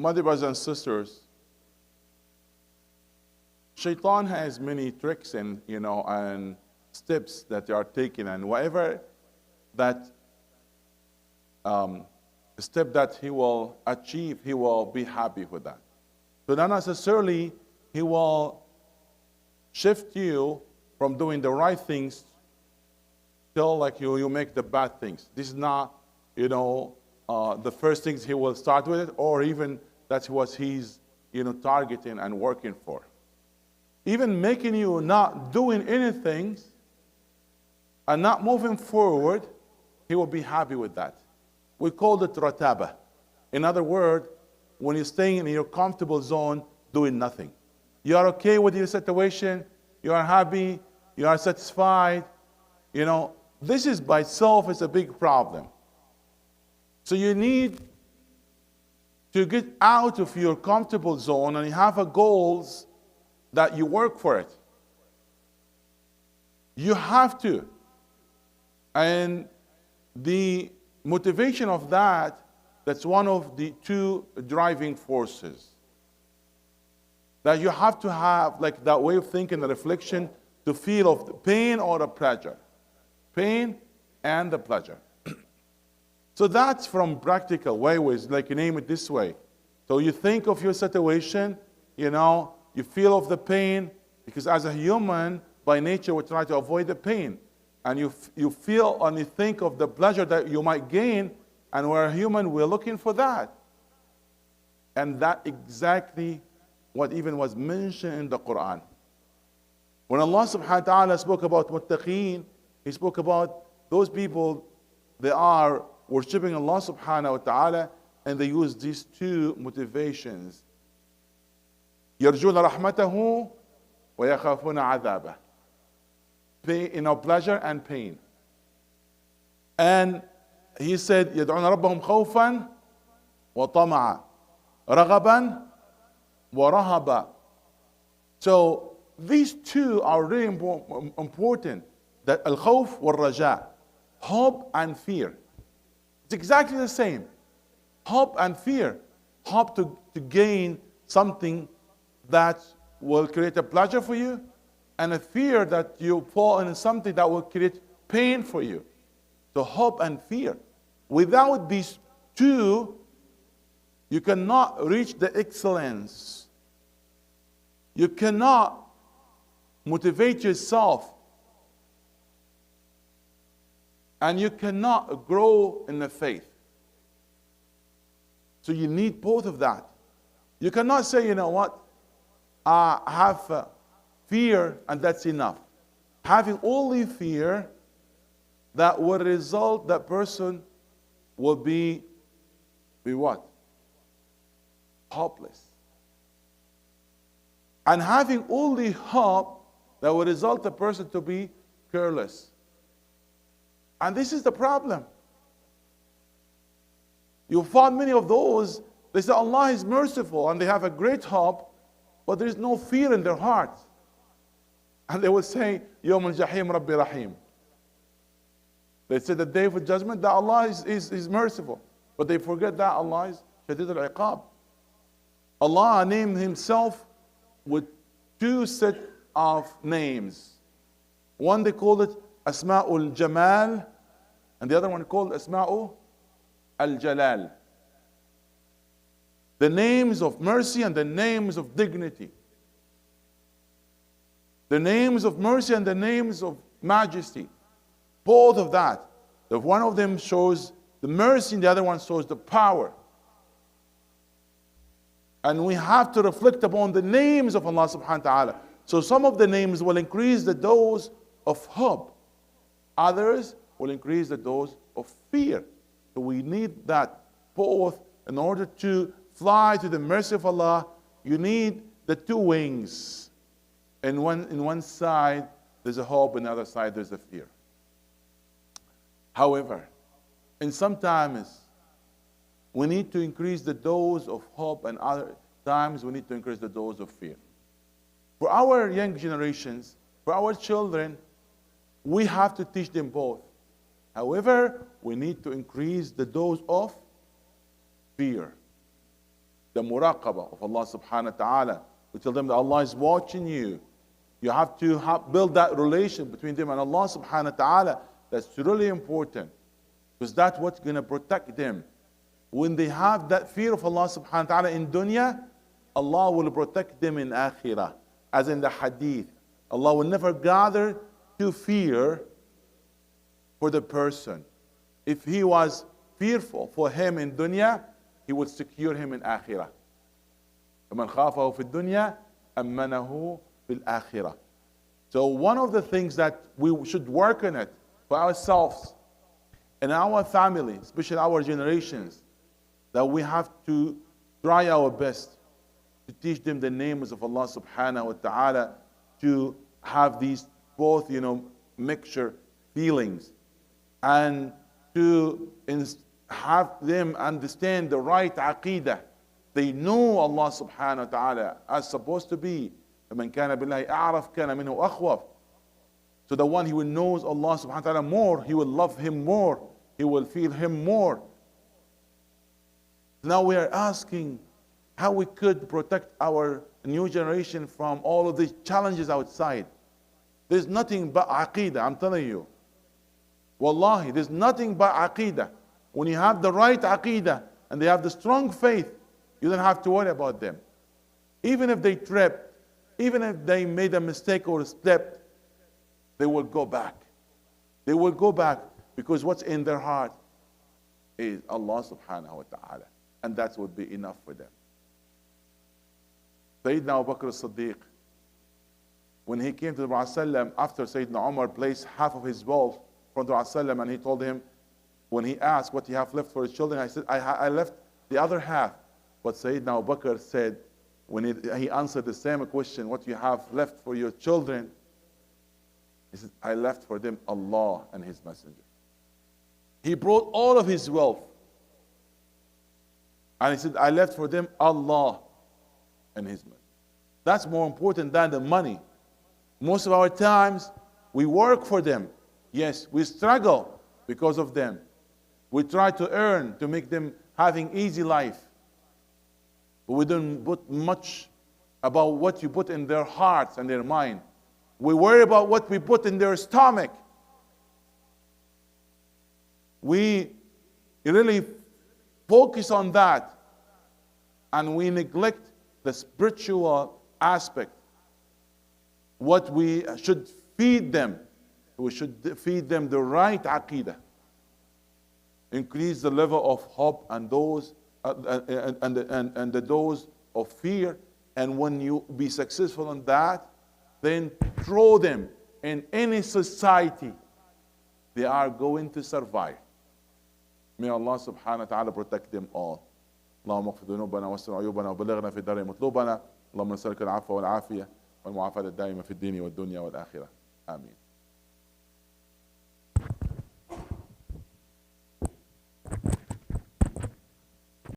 my dear brothers and sisters, Shaitan has many tricks and steps that they are taking, and whatever that step that he will achieve, he will be happy with that. So not necessarily he will shift you from doing the right things till like you make the bad things. This is not, the first things he will start with, or even that's what he's, targeting and working for. Even making you not doing anything and not moving forward, he will be happy with that. We call it rataba. In other words, when you're staying in your comfortable zone, doing nothing. You are okay with your situation, you are happy, you are satisfied. This is by itself is a big problem. So you need to get out of your comfortable zone, and you have a goals that you work for it. You have to. And the motivation of that's one of the two driving forces. That you have to have like that way of thinking, the reflection, to feel of the pain or the pleasure. Pain and the pleasure. So that's from practical ways, like you name it this way. So you think of your situation, you feel of the pain, because as a human, by nature, we try to avoid the pain. And you feel and you think of the pleasure that you might gain, and we're a human, we're looking for that. And that exactly what even was mentioned in the Quran. When Allah subhanahu wa ta'ala spoke about muttaqeen, He spoke about those people, they are worshipping Allah subhanahu wa ta'ala, and they use these two motivations. يَرْجُونَ رَحْمَتَهُ وَيَخَافُونَ عَذَابَهُ. Pleasure and pain. And he said, يَدْعُونَ رَبَّهُمْ خَوْفًا وَطَمَعًا رَغَبًا وَرَهَبًا. So these two are really important. That al-khawf wal-raja, hope and fear. It's exactly the same. Hope and fear. Hope to gain something that will create a pleasure for you, and a fear that you fall into something that will create pain for you. So hope and fear. Without these two, you cannot reach the excellence. You cannot motivate yourself. And you cannot grow in the faith. So you need both of that. You cannot say, I have fear and that's enough. Having only fear, that will result that person will be what? Hopeless. And having only hope, that will result the person to be careless. And this is the problem. You find many of those, they say Allah is merciful and they have a great hope, but there is no fear in their heart. And they will say, Yawm al-Jahim Rabbi Rahim. They say the day of judgment that Allah is merciful. But they forget that Allah is Shadid al-Iqab. Allah named Himself with two set of names. One they call it Asma'ul Jamal, and the other one called Asma'u Al-Jalal. The names of mercy and the names of dignity. The names of mercy and the names of majesty. Both of that. The one of them shows the mercy and the other one shows the power. And we have to reflect upon the names of Allah subhanahu wa ta'ala. So some of the names will increase the dose of hope. Others will increase the dose of fear. So we need that both in order to fly to the mercy of Allah. You need the two wings. And in one side there's a hope, in the other side there's a fear. However, and sometimes we need to increase the dose of hope, and other times we need to increase the dose of fear. For our young generations, for our children, we have to teach them both. However, we need to increase the dose of fear. the muraqabah of Allah subhanahu wa ta'ala. We tell them that Allah is watching you. You have to build that relation between them and Allah subhanahu wa ta'ala. That's really important, because that's what's going to protect them. When they have that fear of Allah subhanahu wa ta'ala in dunya, Allah will protect them in akhirah. As in the hadith, Allah will never gather to fear for the person. If he was fearful for him in dunya, he would secure him in akhirah. فَمَنْ خَافَهُ فِي الدُّنْيَا أَمَّنَهُ فِي الْآخِرَةِ. So one of the things that we should work on it for ourselves and our family, especially our generations, that we have to try our best to teach them the names of Allah subhanahu wa ta'ala, to have these both, mixture feelings, and to have them understand the right aqeedah. They know Allah subhanahu wa ta'ala as supposed to be. فَمَنْ كَانَ بِاللَّهِ أَعْرَفْ كَانَ مِنْهُ أَخْوَفْ. So the one who knows Allah subhanahu wa ta'ala more, he will love him more, he will feel him more. Now we are asking how we could protect our new generation from all of these challenges outside. There's nothing but aqeedah, I'm telling you. Wallahi, there's nothing but aqeedah. When you have the right aqeedah and they have the strong faith, you don't have to worry about them. Even if they tripped, even if they made a mistake or stepped, they will go back. They will go back because what's in their heart is Allah subhanahu wa ta'ala. And that would be enough for them. Sayyidina Abu Bakr as-Siddiq, when he came to the Prophet after Sayyidina Umar placed half of his wealth from the Prophet, and he told him, when he asked what he have left for his children, I said, I left the other half. But Sayyidina Abu Bakr said, when he answered the same question, what you have left for your children, he said, I left for them Allah and His Messenger. He brought all of his wealth. And he said, I left for them Allah and His Messenger. That's more important than the money. Most of our times, we work for them. Yes, we struggle because of them. We try to earn to make them having easy life. But we don't put much about what you put in their hearts and their mind. We worry about what we put in their stomach. We really focus on that, and we neglect the spiritual aspect. What we should feed them, we should feed them the right aqeedah. Increase the level of hope and those and the dose of fear. And when you be successful in that, then throw them in any society. They are going to survive. May Allah subhanahu wa ta'ala protect them all. اللهم اغفر ذنوبنا واستر عيوبنا وبلغنا في الدار مطلوبنا اللهم نسألك العفو والعافية والمعافاة الدائمة في الدين والدنيا والآخرة آمين.